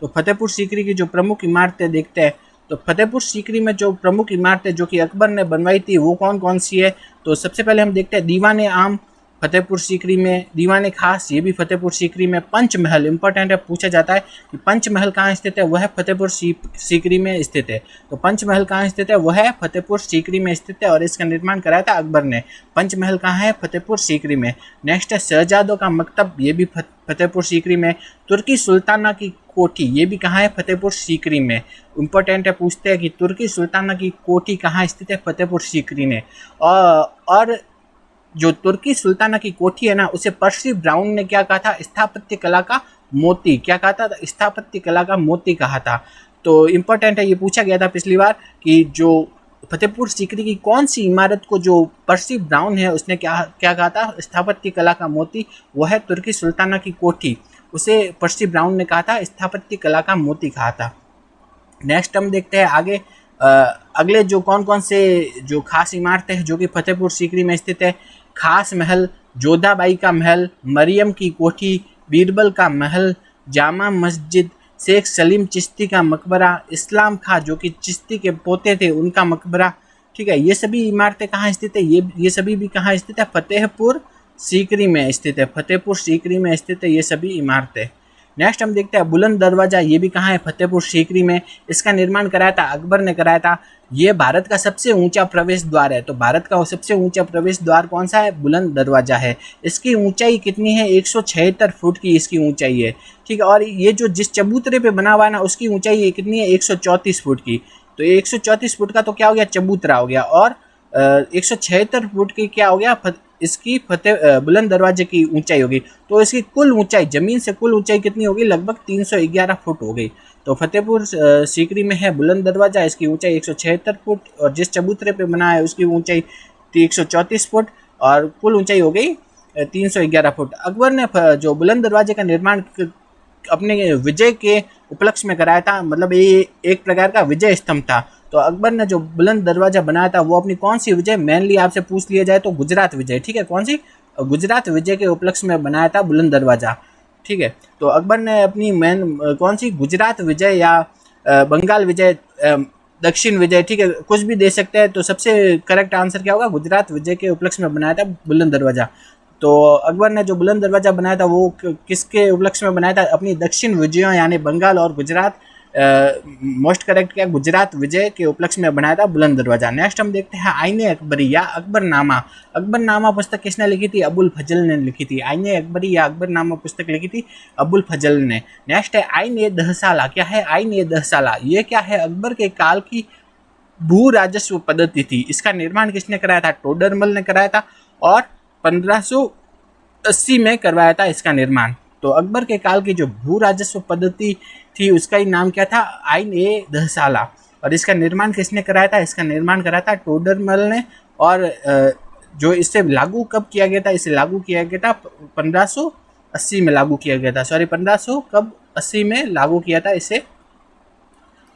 तो फतेहपुर सीकरी की जो प्रमुख इमारतें देखते हैं, तो फतेहपुर सीकरी में जो प्रमुख इमारतें जो कि अकबर ने बनवाई थी वो कौन कौन सी है? तो सबसे पहले हम देखते हैं दीवाने आम फतेहपुर सीकरी में, दीवाने खास ये भी फतेहपुर सीकरी में, पंचमहल इंपॉर्टेंट है, पूछा जाता है कि पंचमहल कहाँ स्थित है? वह फतेहपुर सीकरी में स्थित है। तो पंचमहल कहाँ स्थित है? वह फतेहपुर सीकरी में स्थित है और इसका निर्माण कराया था अकबर ने। पंचमहल कहाँ है? फतेहपुर सीकरी में। नेक्स्ट है शहजादों का मकतब, ये भी फतेहपुर सीकरी में। तुर्की सुल्ताना की कोठी, ये भी कहाँ है? फतेहपुर सीकरी में। इंपॉर्टेंट है, पूछते हैं कि तुर्की सुल्ताना की कोठी कहाँ स्थित है? फतेहपुर सीकरी में। और जो तुर्की सुल्ताना की कोठी है ना, उसे पर्सी ब्राउन ने क्या कहा था? स्थापत्य कला का मोती। क्या कहा था? स्थापत्य कला का मोती कहा था। तो इंपॉर्टेंट है, ये पूछा गया था पिछली बार कि जो फतेहपुर सीकरी की कौन सी इमारत को जो पर्सी ब्राउन है उसने क्या कहा था? स्थापत्य कला का मोती। वह है तुर्की सुल्ताना की कोठी, उसे पर्सी ब्राउन ने कहा था स्थापत्य कला का मोती कहा था। नेक्स्ट हम देखते हैं आगे अगले जो कौन कौन से जो खास इमारतें हैं जो कि फतेहपुर सीकरी में स्थित है। खास महल, जोधाबाई का महल, मरियम की कोठी, बीरबल का महल, जामा मस्जिद, शेख सलीम चिश्ती का मकबरा, इस्लाम खां जो कि चिश्ती के पोते थे उनका मकबरा, ठीक है। ये सभी इमारतें कहाँ स्थित है? ये सभी भी कहाँ स्थित है? फतेहपुर सीकरी में स्थित है। फतेहपुर सीकरी में स्थित है ये सभी इमारतें। नेक्स्ट हम देखते हैं बुलंद दरवाज़ा, ये भी कहाँ है? फतेहपुर सीकरी में। इसका निर्माण कराया था अकबर ने कराया था। ये भारत का सबसे ऊंचा प्रवेश द्वार है। तो भारत का सबसे ऊंचा प्रवेश द्वार कौन सा है? बुलंद दरवाज़ा है। इसकी ऊंचाई कितनी है? 176 फुट की इसकी ऊंचाई है, ठीक है। और ये जो जिस चबूतरे पे बना हुआ है ना उसकी ऊंचाई कितनी है? 134 फुट की। तो 134 फुट का तो क्या हो गया? चबूतरा हो गया। और 176 फुट की क्या हो गया? इसकी बुलंद दरवाजे की ऊंचाई होगी। तो इसकी कुल ऊंचाई, जमीन से कुल ऊंचाई कितनी होगी? लगभग 311 फुट हो गई। तो फतेहपुर सीकरी में है बुलंद दरवाजा, इसकी ऊंचाई 176 फुट और जिस चबूतरे पे बना है उसकी ऊंचाई 134 फुट और कुल ऊंचाई हो गई 311 फुट। अकबर ने जो बुलंद दरवाजे का निर्माण अपने विजय के उपलक्ष्य में कराया था, मतलब ये एक प्रकार का विजय स्तंभ था। तो अकबर ने जो बुलंद दरवाजा बनाया था वो अपनी कौन सी विजय, मेनली आपसे पूछ लिया जाए तो गुजरात विजय, ठीक है। कौन सी? गुजरात विजय के उपलक्ष्य में बनाया था बुलंद दरवाजा, ठीक है। तो अकबर ने अपनी कौन सी, गुजरात विजय या बंगाल विजय, दक्षिण विजय, ठीक है, कुछ भी दे सकते हैं। तो सबसे करेक्ट आंसर क्या होगा? गुजरात विजय के उपलक्ष्य में बनाया था बुलंद दरवाजा। तो अकबर ने जो बुलंद दरवाजा बनाया था वो किसके उपलक्ष्य में बनाया था? अपनी दक्षिण विजयों यानी बंगाल और गुजरात, मोस्ट करेक्ट क्या? गुजरात विजय के उपलक्ष्य में बनाया था बुलंद दरवाजा। नेक्स्ट हम देखते हैं आईने अकबरी या अकबरनामा। अकबरनामा पुस्तक किसने लिखी थी? अबुल फजल ने लिखी थी। आईने अकबरी या अकबरनामा पुस्तक लिखी थी अबुल फजल ने। नेक्स्ट है आईने दहसाला। क्या है आईने दहसाला? ये क्या है? अकबर के काल की भू राजस्व पद्धति थी। इसका निर्माण किसने कराया था? टोडरमल ने कराया था और 1580 में करवाया था इसका निर्माण। तो अकबर के काल की जो भू राजस्व पद्धति थी उसका ही नाम क्या था? आईन-ए-दहसाला। और इसका निर्माण किसने कराया था? इसका निर्माण कराया था टोडरमल ने। और जो इससे लागू कब किया गया था? इसे लागू किया गया था 1580 में लागू किया गया था। सॉरी 1580 में लागू किया था इसे।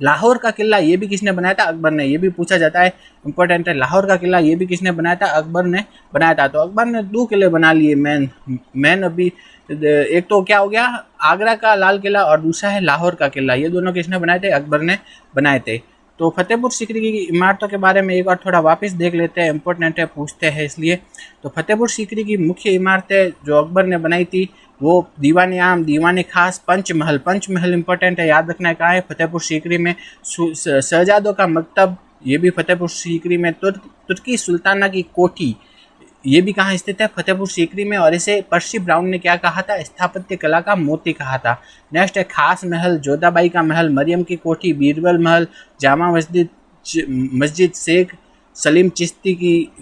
लाहौर का किला ये भी किसने बनाया था? अकबर ने। ये भी पूछा जाता है, इंपॉर्टेंट है। लाहौर का किला ये भी किसने बनाया था? अकबर ने बनाया था। तो अकबर ने 2 किले बना लिए मैन अभी। एक तो क्या हो गया? आगरा का लाल किला और दूसरा है लाहौर का किला। ये दोनों किसने बनाए थे? अकबर ने बनाए थे। तो फतेहपुर सीकरी की इमारतों के बारे में एक बार थोड़ा वापस देख लेते हैं, इंपॉर्टेंट है, पूछते हैं इसलिए। तो फतेहपुर सीकरी की मुख्य इमारतें जो अकबर ने बनाई थी वो दीवाने आम, दीवाने खास, पंचमहल। पंचमहल इंपॉर्टेंट है, याद रखना है कहाँ है? फतेहपुर सीकरी में। शहजादों का मकतब ये भी फतेहपुर सीकरी में। तुर्की सुल्ताना की कोठी ये भी कहाँ स्थित है? फतेहपुर सीकरी में। और इसे पर्सी ब्राउन ने क्या कहा था? स्थापत्य कला का मोती कहा था। नेक्स्ट है खास महल, जोधाबाई का महल, मरियम की कोठी, बीरबल महल, जामा मस्जिद, शेख सलीम चिश्ती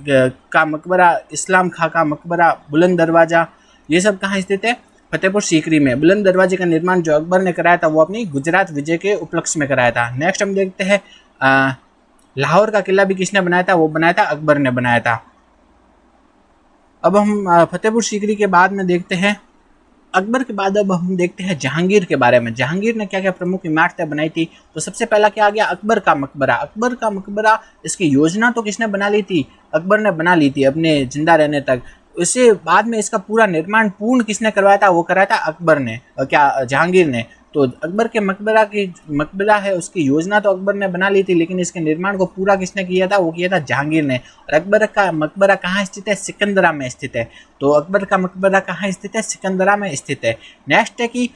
का मकबरा, इस्लाम खां का मकबरा, बुलंद दरवाज़ा, ये सब कहाँ स्थित है? फतेहपुर सीकरी में। बुलंद दरवाजे का निर्माण जो अकबर ने कराया था वो अपनी गुजरात विजय के उपलक्ष्य में कराया था। नेक्स्ट हम देखते हैं लाहौर का किला भी किसने बनाया था? वो बनाया था अकबर ने बनाया था। अब हम फतेहपुर सीकरी के बाद में देखते हैं अकबर के बाद अब हम देखते हैं जहांगीर के बारे में। जहांगीर ने क्या क्या प्रमुख इमारतें बनाई थी? तो सबसे पहला क्या आ गया? अकबर का मकबरा। अकबर का मकबरा, इसकी योजना तो किसने बना ली थी? अकबर ने बना ली थी अपने जिंदा रहने तक। उससे बाद में इसका पूरा निर्माण पूर्ण किसने करवाया था? वो कराया था अकबर ने, क्या जहांगीर ने। तो अकबर के मकबरा है उसकी योजना तो अकबर ने बना ली थी, लेकिन इसके निर्माण को पूरा किसने किया था? वो किया था जहांगीर ने। और अकबर का मकबरा कहाँ स्थित है? सिकंदरा में स्थित है। तो अकबर का मकबरा कहाँ स्थित है? सिकंदरा में स्थित है। नेक्स्ट है कि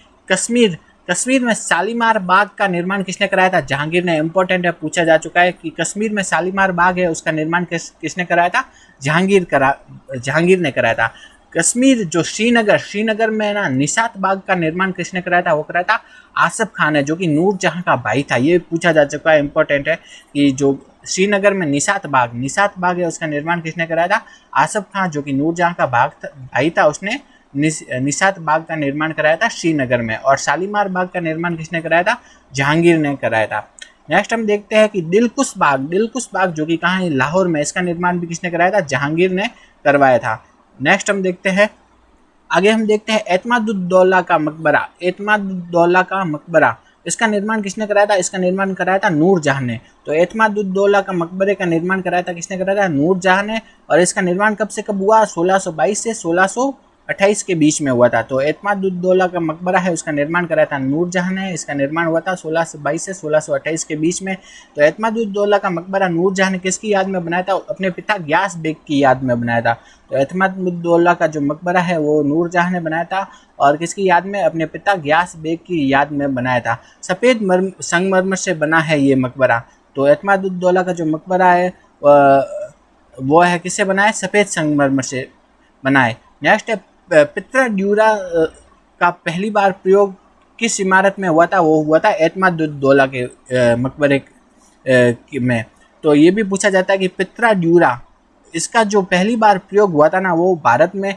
कश्मीर में शालीमार बाग का निर्माण किसने कराया था? जहांगीर ने। इंपॉर्टेंट है, पूछा जा चुका है कि कश्मीर में शालीमार बाग है उसका निर्माण किसने कराया था? जहांगीर ने कराया था। कश्मीर जो श्रीनगर में ना निशात बाग का निर्माण किसने कराया था? वो कराया था आसफ खान है, जो कि नूरजहां का भाई था। ये पूछा जा चुका है, इंपॉर्टेंट है कि जो श्रीनगर में निशात बाग है उसका निर्माण किसने कराया था? आसफ खान, जो कि नूरजहां का भाई था, उसने निशात बाग का निर्माण कराया था श्रीनगर में। और शालीमार बाग का निर्माण किसने कराया था? जहांगीर ने कराया था। नेक्स्ट हम देखते हैं कि दिलकुश बाग जो कि कहाँ है? लाहौर में। इसका निर्माण भी किसने कराया था? जहांगीर ने करवाया था। नेक्स्ट हम देखते हैं आगे हम देखते हैं एतमादुद्दौला का मकबरा। इसका निर्माण किसने कराया था? इसका निर्माण कराया था नूरजहां ने। तो एतमादुद्दौला का मकबरे का निर्माण कराया था किसने? कराया था नूरजहां ने। और इसका निर्माण कब से कब हुआ? 1622 से 1628 के बीच में हुआ था। तो एतमादुद्दौला का मकबरा है उसका निर्माण कराया था नूरजहां ने। इसका निर्माण हुआ था 1622 से 1628 के बीच में। तो एतमादुद्दौला का मकबरा नूरजहां ने किसकी याद में बनाया था? अपने पिता गयास बेग की याद में बनाया था। तो एतमादुद्दौला का जो मकबरा है वो नूरजहां ने बनाया था और किसकी याद में? अपने पिता गयास बेग की याद में बनाया था। सफ़ेद संगमरमर से बना है ये मकबरा। तो एतमादुद्दौला का जो मकबरा है वो है किससे बना है? सफ़ेद संगमरमर से बना है। नेक्स्ट है पित्राड्यूरा का पहली बार प्रयोग किस इमारत में हुआ था? वो हुआ था एतमादुद्दौला के मकबरे में। तो ये भी पूछा जाता है कि पित्राड्यूरा, इसका जो पहली बार प्रयोग हुआ था ना वो भारत में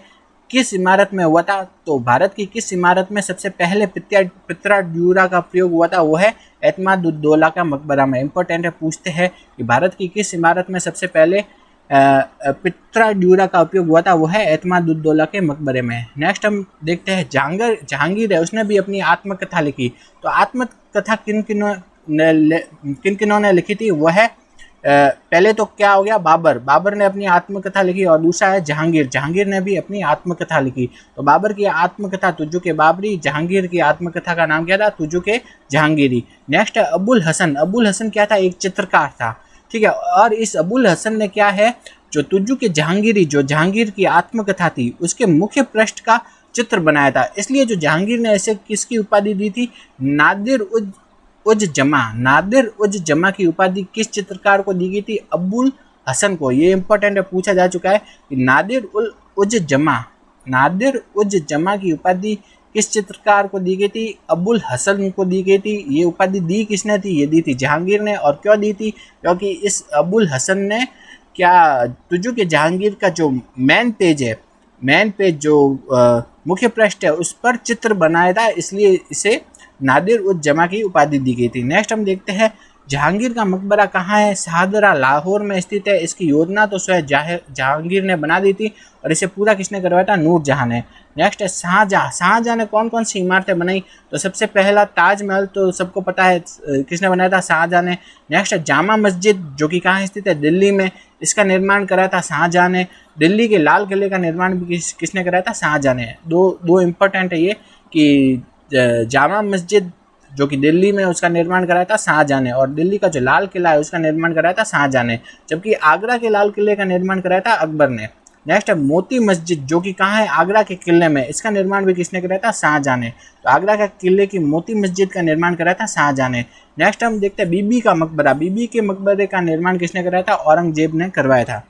किस इमारत में हुआ था? तो भारत की किस इमारत में सबसे पहले पित्राड्यूरा का प्रयोग हुआ था? वो है एतमादुद्दौला का मकबरा में। इंपॉर्टेंट है, पूछते हैं कि भारत की किस इमारत में सबसे पहले पित्राड्यूरा का उपयोग हुआ था? वो है एतमादुद्दौला के मकबरे में। नेक्स्ट हम देखते हैं जहांगीर है, उसने भी अपनी आत्मकथा लिखी। तो आत्मकथा किन किनों ने लिखी थी? वो है पहले तो क्या हो गया? बाबर ने अपनी आत्मकथा लिखी। और दूसरा है जहांगीर ने भी अपनी आत्मकथा लिखी। तो बाबर की आत्मकथा तुझो के बाबरी, जहांगीर की आत्मकथा का नाम क्या था? तुझो के जहांगीरी। नेक्स्ट है अबुल हसन क्या था? एक चित्रकार था, ठीक है। और इस अबुल हसन ने क्या है, जो तुझो के जहांगीरी, जो जहांगीर की आत्मकथा थी उसके मुख्य पृष्ठ का चित्र बनाया था। इसलिए जो जहांगीर ने ऐसे किसकी उपाधि दी थी? नादिर उज जमा की उपाधि किस चित्रकार को दी गई थी? अबुल हसन को। ये इंपॉर्टेंट है, पूछा जा चुका है कि नादिर उज जमा की उपाधि किस चित्रकार को दी गई थी? अबुल हसन को दी गई थी। ये उपाधि दी किसने थी? ये दी थी जहांगीर ने। और क्यों दी थी? क्योंकि इस अबुल हसन ने क्या तुझो के जहांगीर का जो मेन पेज जो मुख्य पृष्ठ है उस पर चित्र बनाया था, इसलिए इसे नादिर उज जमा की उपाधि दी गई थी। नेक्स्ट हम देखते हैं जहांगीर का मकबरा कहाँ है? शाहदरा लाहौर में स्थित है। इसकी योजना तो स्वयं जहांगीर ने बना दी थी और इसे पूरा किसने करवाया था? नूरजहां ने। नेक्स्ट है शाहजहां ने कौन कौन सी इमारतें बनाई? तो सबसे पहला ताजमहल तो सबको पता है किसने बनाया था? शाहजहां ने। नेक्स्ट है जामा मस्जिद, जो कि कहाँ स्थित है? दिल्ली में। इसका निर्माण कराया था शाहजहां ने। दिल्ली के लाल किले का निर्माण भी किसने कराया था? शाहजहां ने। दो इम्पोर्टेंट है ये कि जामा मस्जिद जो कि दिल्ली में, उसका निर्माण कराया था शाहजहां ने। और दिल्ली का जो लाल किला है उसका निर्माण कराया था शाहजहां ने। जबकि आगरा के लाल किले का निर्माण कराया था अकबर ने। नेक्स्ट है मोती मस्जिद, जो कि कहाँ है? आगरा के किले में। इसका निर्माण भी किसने कराया था? शाहजहां ने। तो आगरा के किले की मोती मस्जिद का निर्माण कराया था शाहजहां ने। नेक्स्ट हम देखते हैं बीबी का मकबरा। बीबी के मकबरे का निर्माण किसने कराया था? औरंगजेब ने करवाया था।